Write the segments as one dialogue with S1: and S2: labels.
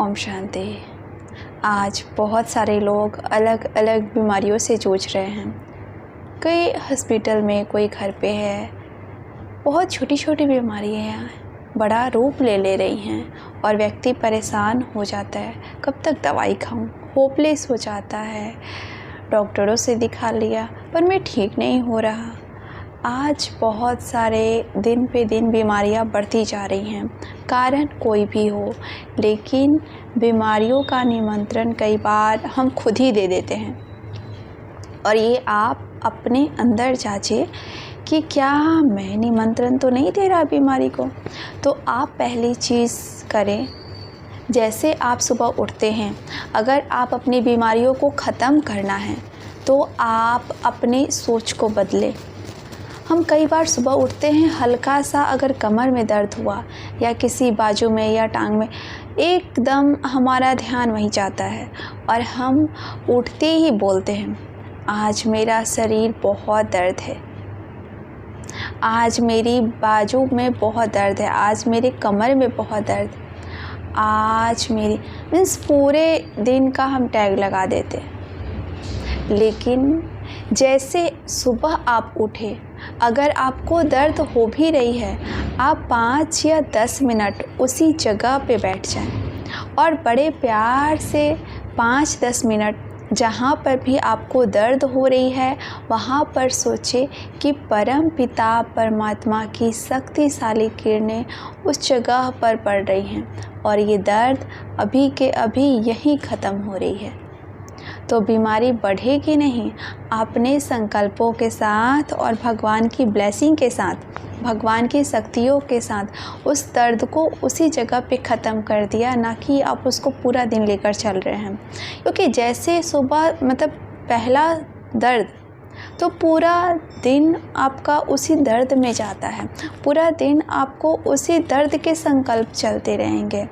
S1: ओम शांति। आज बहुत सारे लोग अलग अलग बीमारियों से जूझ रहे हैं। कोई हॉस्पिटल में, कोई घर पे है। बहुत छोटी छोटी बीमारियाँ बड़ा रूप ले रही हैं और व्यक्ति परेशान हो जाता है। कब तक दवाई खाऊं? होपलेस हो जाता है। डॉक्टरों से दिखा लिया पर मैं ठीक नहीं हो रहा। आज बहुत सारे दिन पे दिन बीमारियां बढ़ती जा रही हैं, कारण कोई भी हो, लेकिन बीमारियों का निमंत्रण कई बार हम खुद ही दे देते हैं। और ये आप अपने अंदर जांचिए कि क्या मैं निमंत्रण तो नहीं दे रहा बीमारी को। तो आप पहली चीज़ करें, जैसे आप सुबह उठते हैं, अगर आप अपनी बीमारियों को ख़त्म करना है तो आप अपनी सोच को बदलें। हम कई बार सुबह उठते हैं, हल्का सा अगर कमर में दर्द हुआ या किसी बाजू में या टांग में, एकदम हमारा ध्यान वहीं जाता है और हम उठते ही बोलते हैं, आज मेरा शरीर बहुत दर्द है, आज मेरी बाजू में बहुत दर्द है, आज मेरे कमर में बहुत दर्द, आज मेरी मीन्स पूरे दिन का हम टैग लगा देते हैं। लेकिन जैसे सुबह आप उठे, अगर आपको दर्द हो भी रही है, आप 5 या 10 मिनट उसी जगह पे बैठ जाएं और बड़े प्यार से 5-10 मिनट जहाँ पर भी आपको दर्द हो रही है वहाँ पर सोचें कि परम पिता परमात्मा की शक्तिशाली किरणें उस जगह पर पड़ रही हैं और ये दर्द अभी के अभी यहीं ख़त्म हो रही है। तो बीमारी बढ़ेगी नहीं, अपने संकल्पों के साथ और भगवान की ब्लेसिंग के साथ, भगवान की शक्तियों के साथ उस दर्द को उसी जगह पे ख़त्म कर दिया, ना कि आप उसको पूरा दिन लेकर चल रहे हैं। क्योंकि जैसे सुबह मतलब पहला दर्द, तो पूरा दिन आपका उसी दर्द में जाता है, पूरा दिन आपको उसी दर्द के संकल्प चलते रहेंगे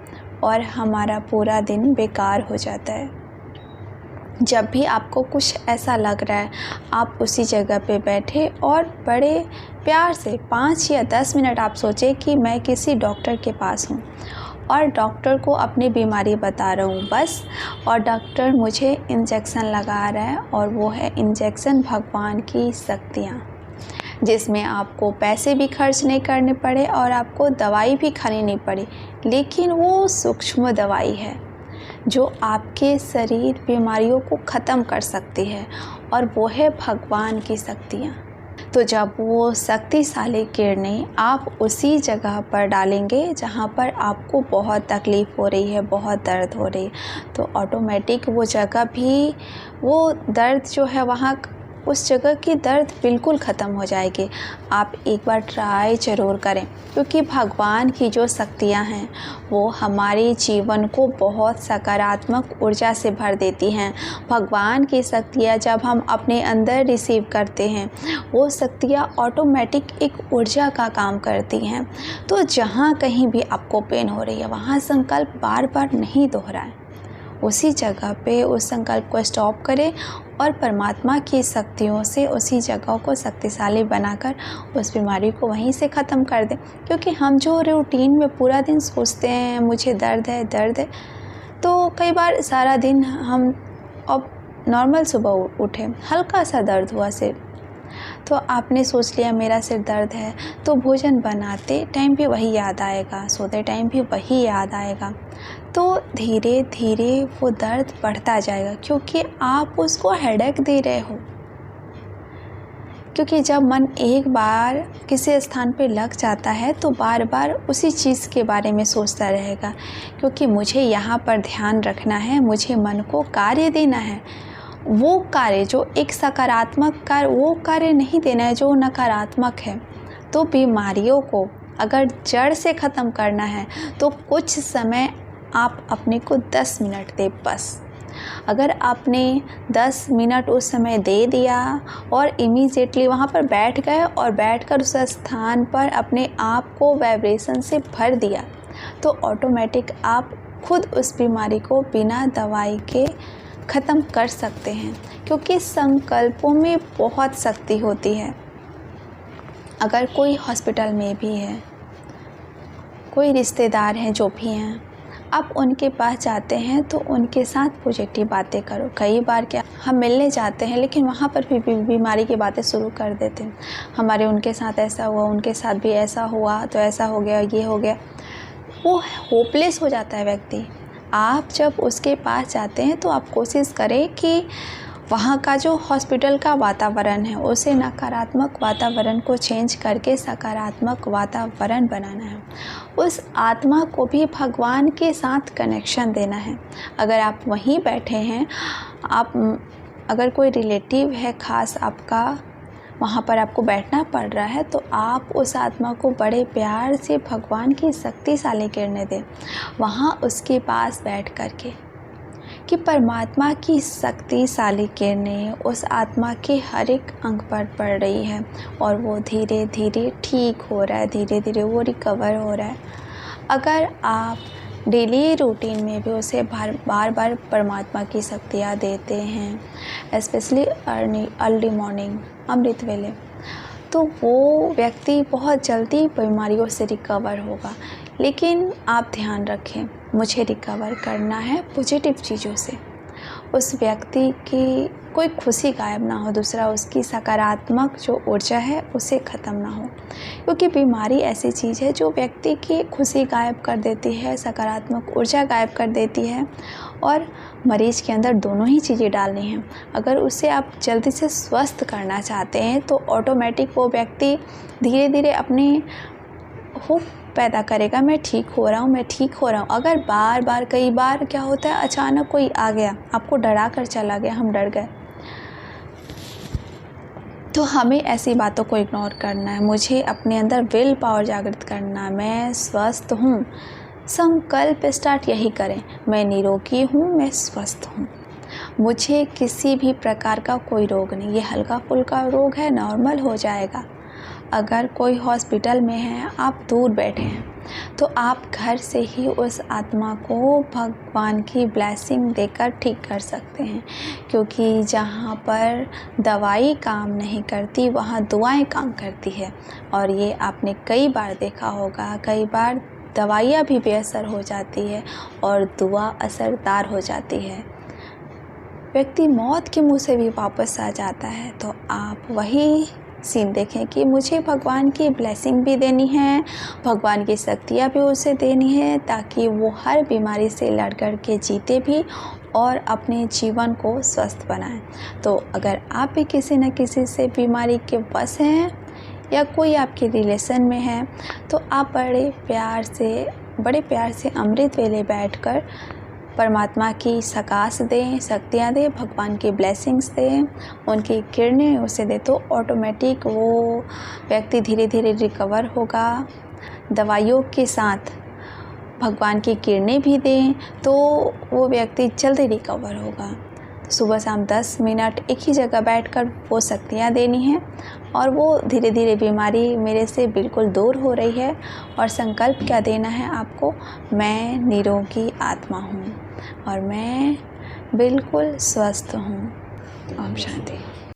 S1: और हमारा पूरा दिन बेकार हो जाता है। जब भी आपको कुछ ऐसा लग रहा है, आप उसी जगह पे बैठे और बड़े प्यार से 5 या 10 मिनट आप सोचें कि मैं किसी डॉक्टर के पास हूँ और डॉक्टर को अपनी बीमारी बता रहा हूँ बस, और डॉक्टर मुझे इंजेक्शन लगा रहा है और वो है इंजेक्शन भगवान की शक्तियाँ, जिसमें आपको पैसे भी खर्च नहीं करने पड़े और आपको दवाई भी खानी नहीं पड़ी, लेकिन वो सूक्ष्म दवाई है जो आपके शरीर बीमारियों को ख़त्म कर सकती है और वो है भगवान की शक्तियाँ। तो जब वो शक्तिशाली किरणें आप उसी जगह पर डालेंगे जहाँ पर आपको बहुत तकलीफ़ हो रही है, बहुत दर्द हो रही है, तो ऑटोमेटिक वो जगह भी, वो दर्द जो है वहाँ, उस जगह की दर्द बिल्कुल ख़त्म हो जाएगी। आप एक बार ट्राई ज़रूर करें, क्योंकि भगवान की जो शक्तियाँ हैं वो हमारे जीवन को बहुत सकारात्मक ऊर्जा से भर देती हैं। भगवान की शक्तियाँ जब हम अपने अंदर रिसीव करते हैं, वो शक्तियाँ ऑटोमेटिक एक ऊर्जा का काम करती हैं। तो जहाँ कहीं भी आपको पेन हो रही है, वहाँ संकल्प बार बार नहीं दोहराएं, उसी जगह पे उस संकल्प को स्टॉप करें और परमात्मा की शक्तियों से उसी जगह को शक्तिशाली बनाकर उस बीमारी को वहीं से ख़त्म कर दें। क्योंकि हम जो रूटीन में पूरा दिन सोचते हैं मुझे दर्द है दर्द है, तो कई बार सारा दिन हम अब नॉर्मल सुबह उठे, हल्का सा दर्द हुआ सिर, तो आपने सोच लिया मेरा सिर दर्द है, तो भोजन बनाते टाइम भी वही याद आएगा, सोते टाइम भी वही याद आएगा, तो धीरे धीरे वो दर्द बढ़ता जाएगा, क्योंकि आप उसको हेडेक दे रहे हो। क्योंकि जब मन एक बार किसी स्थान पे लग जाता है तो बार बार उसी चीज़ के बारे में सोचता रहेगा, क्योंकि मुझे यहाँ पर ध्यान रखना है, मुझे मन को कार्य देना है, वो कार्य जो एक सकारात्मक कार्य, वो कार्य नहीं देना है जो नकारात्मक है। तो बीमारियों को अगर जड़ से ख़त्म करना है तो कुछ समय आप अपने को 10 मिनट दें बस। अगर आपने 10 मिनट उस समय दे दिया और इमीडिएटली वहाँ पर बैठ गए और बैठकर उस स्थान पर अपने आप को वाइब्रेशन से भर दिया, तो ऑटोमेटिक आप खुद उस बीमारी को बिना दवाई के ख़त्म कर सकते हैं। क्योंकि संकल्पों में बहुत शक्ति होती है। अगर कोई हॉस्पिटल में भी है, कोई रिश्तेदार हैं जो भी हैं, आप उनके पास जाते हैं तो उनके साथ पॉजिटिव बातें करो। कई बार क्या हम मिलने जाते हैं लेकिन वहाँ पर भी बीमारी की बातें शुरू कर देते हैं। हमारे उनके साथ ऐसा हुआ, उनके साथ भी ऐसा हुआ, तो ऐसा हो गया, ये हो गया। वो होपलेस हो जाता है व्यक्ति। आप जब उसके पास जाते हैं तो आप कोशिश करें कि वहाँ का जो हॉस्पिटल का वातावरण है उसे नकारात्मक वातावरण को चेंज करके सकारात्मक वातावरण बनाना है। उस आत्मा को भी भगवान के साथ कनेक्शन देना है। अगर आप वहीं बैठे हैं, अगर कोई रिलेटिव है ख़ास आपका, वहाँ पर आपको बैठना पड़ रहा है, तो आप उस आत्मा को बड़े प्यार से भगवान की शक्तिशाली किरणें दें वहाँ उसके पास बैठ कर के, कि परमात्मा की शक्तिशाली किरणें उस आत्मा के हर एक अंग पर पड़ रही है और वो धीरे धीरे ठीक हो रहा है, धीरे धीरे वो रिकवर हो रहा है। अगर आप डेली रूटीन में भी उसे बार बार परमात्मा की शक्तियाँ देते हैं, स्पेशली अर्ली मॉर्निंग अमृत वेले, तो वो व्यक्ति बहुत जल्दी बीमारियों से रिकवर होगा। लेकिन आप ध्यान रखें, मुझे रिकवर करना है पॉजिटिव चीज़ों से। उस व्यक्ति की कोई खुशी गायब ना हो, दूसरा उसकी सकारात्मक जो ऊर्जा है उसे ख़त्म ना हो, क्योंकि बीमारी ऐसी चीज़ है जो व्यक्ति की खुशी गायब कर देती है, सकारात्मक ऊर्जा गायब कर देती है, और मरीज़ के अंदर दोनों ही चीज़ें डालनी हैं। अगर उसे आप जल्दी से स्वस्थ करना चाहते हैं तो ऑटोमेटिक वो व्यक्ति धीरे धीरे अपने होप पैदा करेगा, मैं ठीक हो रहा हूँ, मैं ठीक हो रहा हूँ। अगर बार बार कई बार क्या होता है, अचानक कोई आ गया, आपको डरा कर चला गया, हम डर गए, तो हमें ऐसी बातों को इग्नोर करना है। मुझे अपने अंदर विल पावर जागृत करना है, मैं स्वस्थ हूँ। संकल्प स्टार्ट यही करें, मैं निरोगी हूँ, मैं स्वस्थ हूँ, मुझे किसी भी प्रकार का कोई रोग नहीं, ये हल्का फुल्का रोग है, नॉर्मल हो जाएगा। अगर कोई हॉस्पिटल में है, आप दूर बैठे हैं, तो आप घर से ही उस आत्मा को भगवान की ब्लेसिंग देकर ठीक कर सकते हैं, क्योंकि जहाँ पर दवाई काम नहीं करती वहाँ दुआएं काम करती है। और ये आपने कई बार देखा होगा, कई बार दवाइयाँ भी बेअसर हो जाती है और दुआ असरदार हो जाती है, व्यक्ति मौत के मुंह से भी वापस आ जाता है। तो आप वही सीन देखें कि मुझे भगवान की ब्लेसिंग भी देनी है, भगवान की शक्तियाँ भी उसे देनी है, ताकि वो हर बीमारी से लड़ कर के जीते भी और अपने जीवन को स्वस्थ बनाएं। तो अगर आप भी किसी न किसी से बीमारी के वश हैं या कोई आपके रिलेशन में है, तो आप बड़े प्यार से अमृत वेले बैठकर परमात्मा की सकाश दें, शक्तियाँ दें, भगवान की ब्लेसिंग्स दें, उनकी किरणें उसे दें, तो ऑटोमेटिक वो व्यक्ति धीरे धीरे रिकवर होगा। दवाइयों के साथ भगवान की किरणें भी दें तो वो व्यक्ति जल्दी रिकवर होगा। तो सुबह शाम 10 मिनट एक ही जगह बैठकर वो शक्तियाँ देनी है और वो धीरे धीरे बीमारी मेरे से बिल्कुल दूर हो रही है। और संकल्प क्या देना है आपको, मैं निरोगी आत्मा हूँ और मैं बिल्कुल स्वस्थ हूँ। ओम शांति।